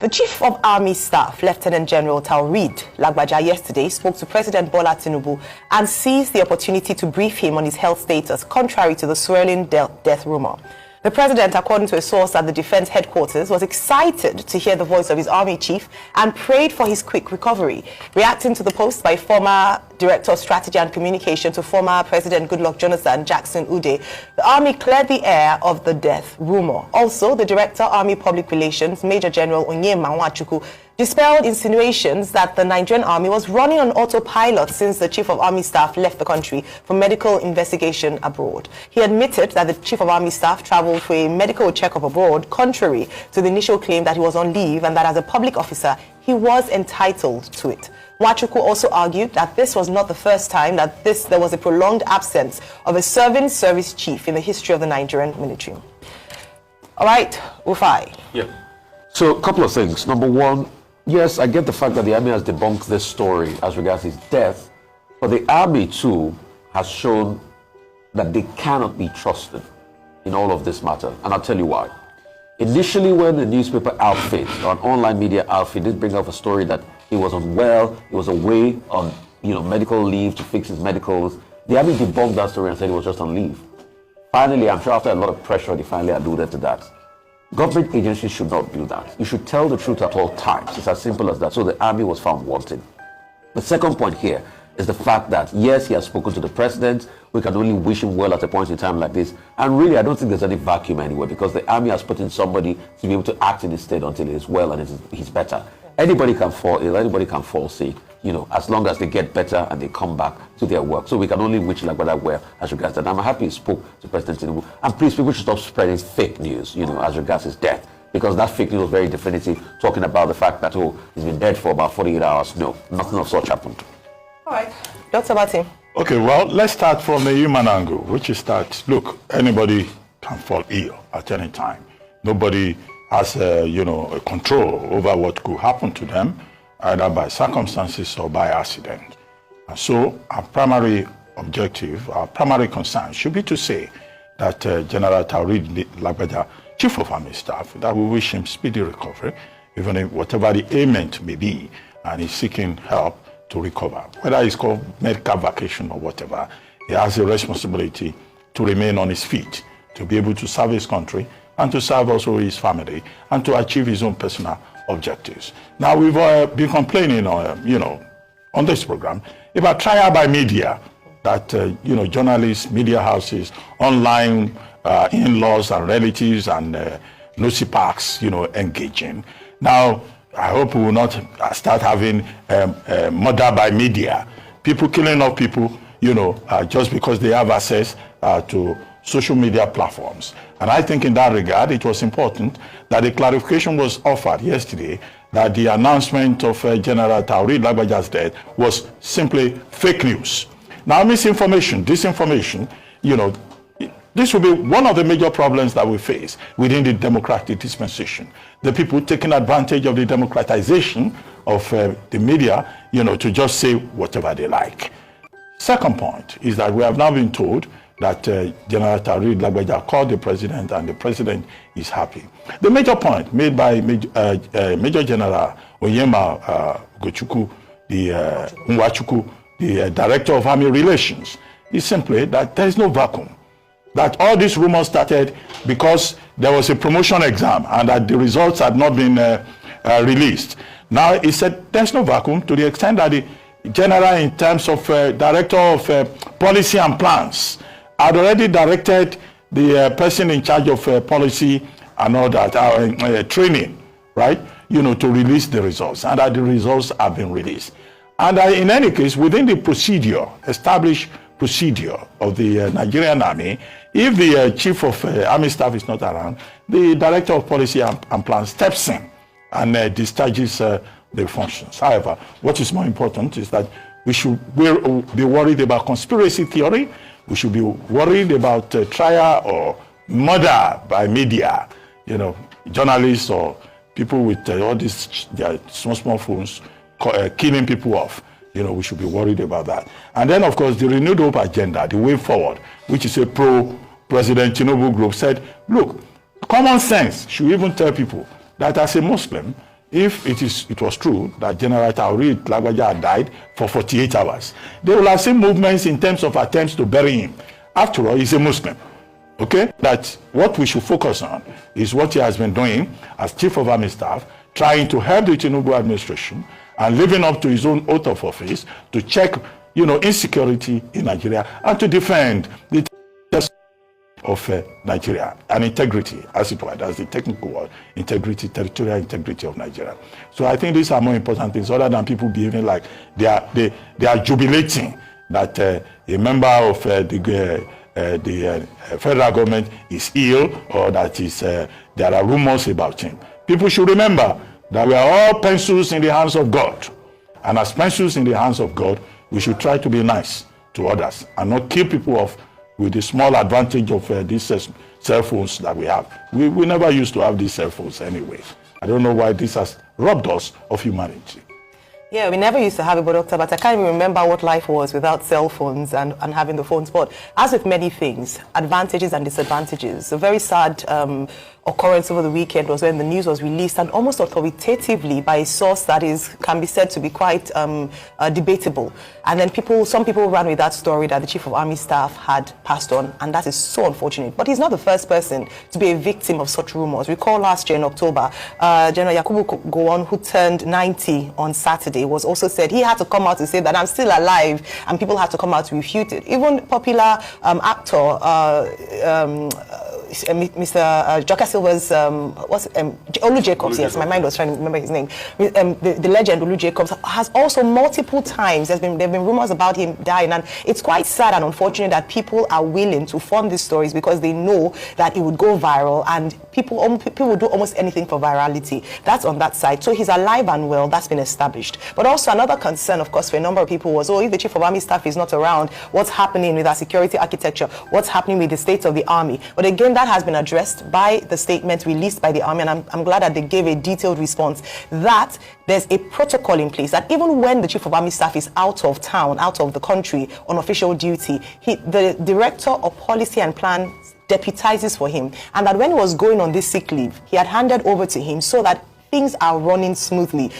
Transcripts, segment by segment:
The Chief of Army Staff, Lieutenant General Dèath, yesterday spoke to President Bola Tinubu and seized the opportunity to brief him on his health status, contrary to the swirling death rumor. The president, according to a source at the defense headquarters, was excited to hear the voice of his army chief and prayed for his quick recovery. Reacting to the post by former Director of Strategy and Communication to former President Goodluck Jonathan, Jackson Ude, the army cleared the air of the death rumor. Also, the Director, Army Public Relations, Major General Nwachukwu, dispelled insinuations that the Nigerian army was running on autopilot since the Chief of Army Staff left the country for medical investigation abroad. He admitted that the Chief of Army Staff traveled for a medical checkup abroad, contrary to the initial claim that he was on leave and that as a public officer, he was entitled to it. Nwachukwu also argued that this was not the first time that there was a prolonged absence of a serving service chief in the history of the Nigerian military. All right, Rufai. Yeah. So a couple of things. Number one, yes, I get the fact that the army has debunked this story as regards his death, but the army too has shown that they cannot be trusted in all of this matter, and I'll tell you why. Initially, when the newspaper outfit or an online media outfit did bring up a story that he was unwell, he was away on medical leave to fix his medicals, the army debunked that story and said he was just on leave. Finally, I'm sure after a lot of pressure, they finally alluded to that. Government agencies should not do that. You should tell the truth at all times. It's as simple as that. So the army was found wanting. The second point here is the fact that, yes, he has spoken to the president. We can only wish him well at a point in time like this. And really, I don't think there's any vacuum anywhere because the army has put in somebody to be able to act in his state until he is well and he's better. Anybody can fall ill, anybody can fall sick, as long as they get better and they come back to their work. So we can only wish Lagbaja well as regards that. I'm happy he spoke to President Tinubu. And please, people should stop spreading fake news, as regards his death. Because that fake news was very definitive, talking about the fact that, he's been dead for about 48 hours. No, nothing of such happened. All right. Dr. Batim. Okay, well, let's start from the human angle, which is that, look, anybody can fall ill at any time. Nobody has, a control over what could happen to them, either by circumstances or by accident. And so our primary objective, our primary concern should be to say that General Dèath, Chief of Army Staff, that we wish him speedy recovery, even if whatever the ailment may be, and he's seeking help to recover. Whether it's called medical vacation or whatever, he has a responsibility to remain on his feet, to be able to serve his country, and to serve also his family, and to achieve his own personal objectives. Now, we've been complaining, on this program about trial by media, that, journalists, media houses, online in-laws and relatives and nosy parks, engaging. Now, I hope we will not start having murder by media, people killing off people, just because they have access to social media platforms. And I think in that regard, it was important that a clarification was offered yesterday that the announcement of General Dèath's death was simply fake news. Now, misinformation, disinformation, this will be one of the major problems that we face within the democratic dispensation. The people taking advantage of the democratization of the media, to just say whatever they like. Second point is that we have now been told that General Dèath called the president and the president is happy. The major point made by Major General Nwachukwu, the Director of Army Relations, is simply that there is no vacuum. That all these rumors started because there was a promotion exam and that the results had not been released. Now, he said there's no vacuum to the extent that the general, in terms of Director of Policy and Plans, had already directed the person in charge of policy and all that, training, right, to release the results, and that the results have been released. And in any case, within the procedure, established procedure of the Nigerian Army, if the Chief of Army Staff is not around, the Director of Policy and Plans steps in and discharges the functions. However, what is more important is that we should be worried about conspiracy theory. We should be worried about trial or murder by media, journalists or people with all these small phones killing people off. We should be worried about that. And then, of course, the Renewed Hope agenda, the way forward, which is a pro-President Tinubu group, said, look, common sense should even tell people that as a Muslim, if it was true that General Taoreed Lagbaja had died for 48 hours, they will have seen movements in terms of attempts to bury him. After all, he's a Muslim. Okay? That what we should focus on is what he has been doing as Chief of Army Staff, trying to help the Tinubu administration and living up to his own oath of office to check, insecurity in Nigeria and to defend the of Nigeria and integrity, as it were. That's the technical word, integrity, territorial integrity of Nigeria. So I think these are more important things, other than people behaving like they are jubilating that a member of the federal government is ill, or that there are rumors about him. People should remember that we are all pencils in the hands of God. And as pencils in the hands of God, we should try to be nice to others and not kill people off with the small advantage of these cell phones that we have. We never used to have these cell phones anyway. I don't know why this has robbed us of humanity. Yeah, we never used to have it, but Doctor, but I can't even remember what life was without cell phones and having the phones. But as with many things, advantages and disadvantages. A very sad occurrence over the weekend was when the news was released, and almost authoritatively by a source that can be said to be quite debatable. And then some people ran with that story that the Chief of Army Staff had passed on, and that is so unfortunate. But he's not the first person to be a victim of such rumors. Recall last year in October, General Yakubu Gowon, who turned 90 on Saturday, was also said he had to come out to say that I'm still alive, and people had to come out to refute it. Even popular actor Mr. Joka Silva's Olu Jacobs, yes, my mind was trying to remember his name. The legend Olu Jacobs has also multiple times there have been rumors about him dying, and it's quite sad and unfortunate that people are willing to form these stories because they know that it would go viral, and people would do almost anything for virality. That's on that side. So he's alive and well. That's been established. But also another concern, of course, for a number of people was, if the Chief of Army Staff is not around, what's happening with our security architecture? What's happening with the state of the army? But again, that has been addressed by the statement released by the army, and I'm glad that they gave a detailed response that there's a protocol in place that even when the Chief of Army Staff is out of town, out of the country on official duty, the Director of Policy and Plan deputizes for him, and that when he was going on this sick leave, he had handed over to him so that things are running smoothly.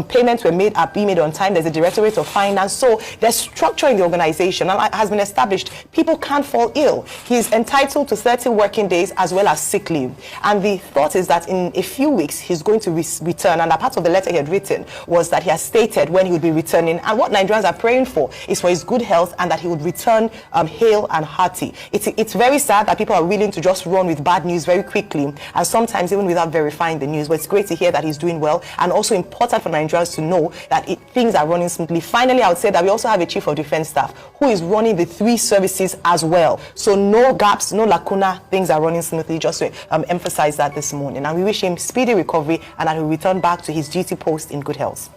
Payments were being made on time. There's a Directorate of Finance. So there's structure in the organization, and it has been established. People can't fall ill. He's entitled to 30 working days as well as sick leave. And the thought is that in a few weeks, he's going to return. And a part of the letter he had written was that he has stated when he would be returning. And what Nigerians are praying for is for his good health and that he would return hale and hearty. It's very sad that people are willing to just run with bad news very quickly, and sometimes even without verifying the news. But it's great to hear that he's doing well, and also important for Nigerians to know that things are running smoothly. Finally, I would say that we also have a Chief of Defense Staff who is running the 3 services as well. So no gaps, no lacuna, things are running smoothly, just to emphasize that this morning. And we wish him speedy recovery and that he'll return back to his duty post in good health.